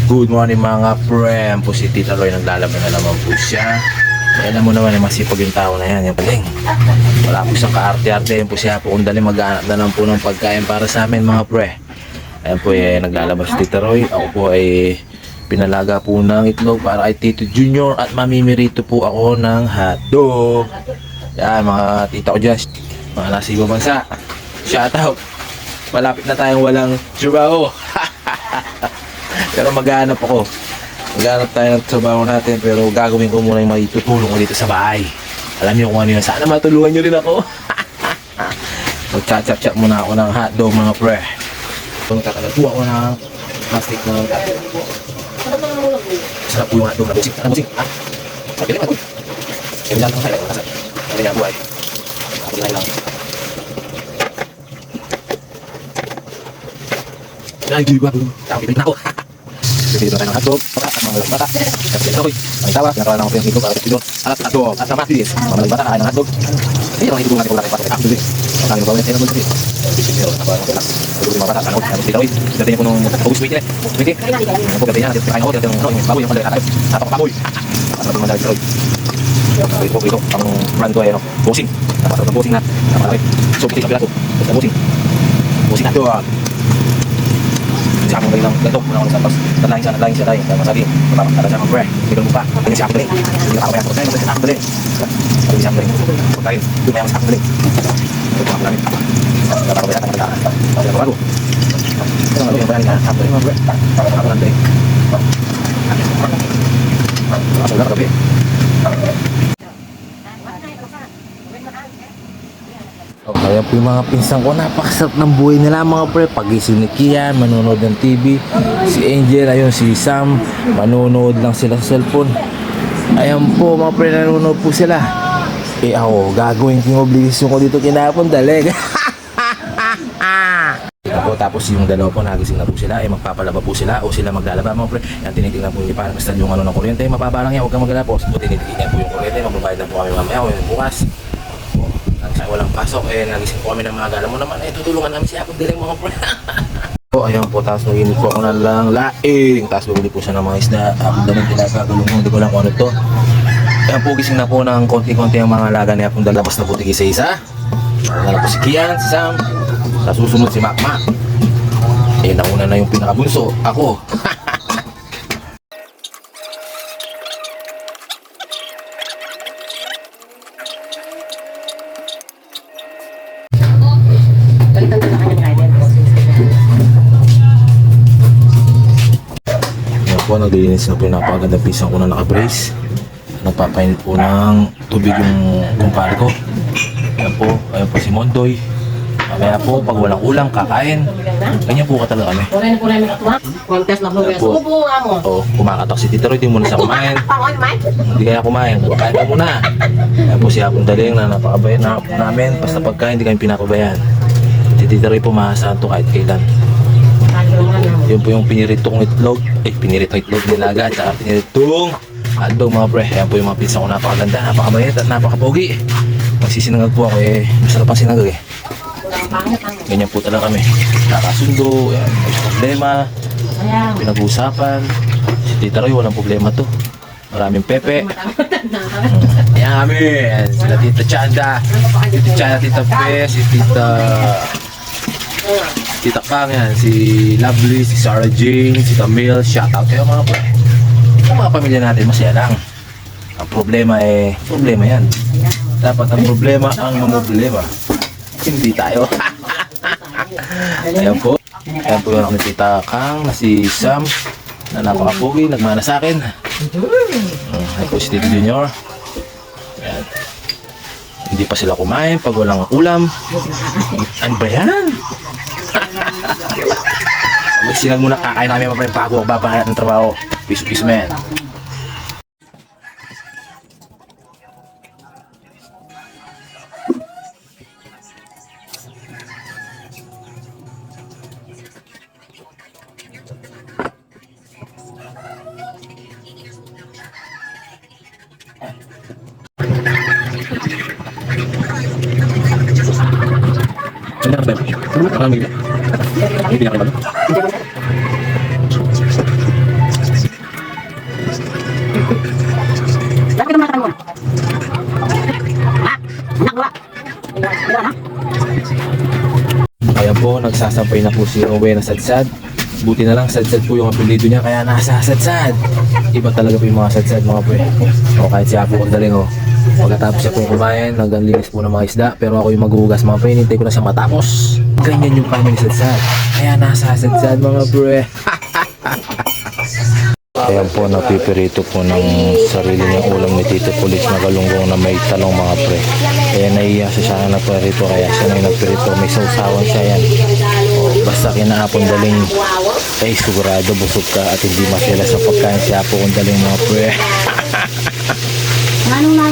Good morning mga pre. Po si Tita Roy, naglalaban na naman po siya. Alam mo naman, masipag yung tao na yan, yung paling. Wala po siyang kaarte-arte, yun po siya po kung dali maghanap na lang po ng pagkain para sa amin mga pre. Ayan po, naglalabas si Tita Roy. Ako po ay pinalaga po ng itlog para kay Tito Junior at mamimirito po ako ng hotdog. Yan mga tita ko dyan, mga nasa ibang bansa. Shout out. Malapit na tayong walang trabaho. Pero maghanap ako. Maghanap tayo ng trabaho natin, pero gagawin ko muna yung maitutulong ko dito sa bahay. Alam niyo kung ano yun. Sana matulungan niyo rin ako. Magchat-chat muna ako ng hotdog mga pre. Magkakalat po ako ng plastic na sarap po yung hotdog na busing. Ano busing? Ha? Sabi rin hotdog. Kaya dyan lang sa'yo. Sabi niya buhay. Ako na lang. Ay, giwa po. Tapos na ako. Bibili na tayo ng hotdog. Baka at mga bata. Kasi ito ko'y manitawa. Pinakawa lang ako yung hotdog para sa alat hotdog. At sama filis. Mga bata nakain ng hotdog. Hindi lang hidugong natin kung natin para sa hotdog. Ang yung bawin. Ayun ang bulsa. Pero nakuha ng pala. Tulog yung mga bata. Ano ko? Tapos dito ko'y. Ganda niya po nung August 20. August 20. Ano po ganda niya. Kain ako. Tinatang yung baboy. Yung kalari atay. Tapak baboy. At natin mandali dito ko'y. Ito. Ang brand ko ay Bossing. Napasarap ng Bossing na. Napakalaki. So, kita sa piraso. Ito Bossing. Bossing na ito. Siya akong galing ng ganito. Muna ako nagsapas. Nalahin siya tayo. Masabi, matapakala siya mga pre. Bigyan mo pa. Ganyan siya akong galing. Hindi nakakamayan ko. Kaya siya akong galing. Sabi siya akong galing. Kung tayo, dumayan siya akong galing. Ito po ako namin. Napakabayan ka na nagdaan. Sabi ako bago. Ito nga yung bayanin na. Akong galing mga pre. Ako lang galing. Nakasal na kagabi. Kaya po yung mga pinsan ko, napakasarap ng buhay nila mga pre. Pagising ni Kian, manonood ng TV. Si Angel, ayun, si Sam, manonood lang sila sa cellphone. Ayan po mga pre, nanonood po sila. Eh ako, gagawin ko yung obligasyon ko dito kinapon, dalig. Tapos yung dalawa po, nagising na po sila. Eh magpapalaba po sila o sila maglalaba mga pre. Yan, tinitingnan po yung parang basta yung ano ng kuryente. Mapapa lang yan, huwag kang magalala po. So tinitingnan po yung kuryente, magbabayad na po kami mamaya o yung bukas. Walang pasok, nagising po kami ng mga gala mo naman, tutulungan namin siya pag diling mga pre. So, ayun po, tapos naginip po ako na lang laing, tapos bumili po siya ng mga isda, dalang tinagagulong mo, hindi ko lang kung ano to. Ayan po, gising na po ng konti-konti ang mga laga niya, kung dalabas na po isa-isa. Nala po si Kian, si Sam, tapos susunod si Makma. Nauna na yung pinakabunso, ako. Naglilinis na po yung napakagandang pisang ko na naka-brace. Nagpapainit po ng tubig yung kumpare ko. Ayan po si Mondoy. Mamaya po, pag walang ulam, kakain. Ganyan po ka talaga kami. Ayan po. Kumakatak si Tita Roy, di muna siya kumain. Hindi kaya kumain, kakain ka muna. Ayan po si Apong Daling na napakabayan na namin. Basta pagkain, hindi kami pinapabayan. Si Tita Roy po maasahan to kahit kailan. Yun po yung piniritong itlog. Piniritong itlog nilaga at saka piniritong hotdog mga pre. Ayan po yung mga pizza ko, napakaganda, napakabayat at napakapogi. Magsisinangag po ako masarap ang sinangag Ganyan po talaga kami. Nakasundo, may problema, pinag-uusapan. Si Tita Roy walang problema to. Maraming pepe. Ayan kami. Sila Tita Chanda, Tita Chanda, Tita Pe, si Tita Kang, yan, si Lovely, si Sarah Jane, si Camille, shoutout kayo mga pre. Ang mga pamilya natin masaya lang. Ang problema problema yan. Dapat ang problema ang mamproblema. Hindi tayo. Ayan po. Ayan po yung ni Tita Kang na si Sam na napakapugi, nagmana sa akin. Ayan po si Tito Junior. Ayan. Hindi pa sila kumain pag walang ulam. Ano ba yan? Magsinag muna, kakain namin mga pre bago ako babahanap ng trabaho. Peace man. Hindi na kayo. sumasampay na po si Rowena Sadsad. Buti na lang Sadsad po yung apelido niya kaya nasa Sadsad. Iba talaga po yung mga Sadsad mga pre. O kahit siya po kundaling o. Pagkatapos siya po kumain, hanggang linis po ng mga isda. Pero ako yung maghuhugas mga pre, hinintay ko na siya matapos. Ganyan yung kanya ni Sadsad. Kaya nasa Sadsad mga pre. Ayan po, napipirito po ng sarili niyang ulam ni Tito Pulis na galunggong na may talong mga pre. Kaya naiiya siya na nagpirito kaya siya na yung nagpirito. May sausawan siya yan. Basta kinaapon daling ay sigurado busog ka at hindi masela sa pagkain siya po kung daling mga pre. Anong na?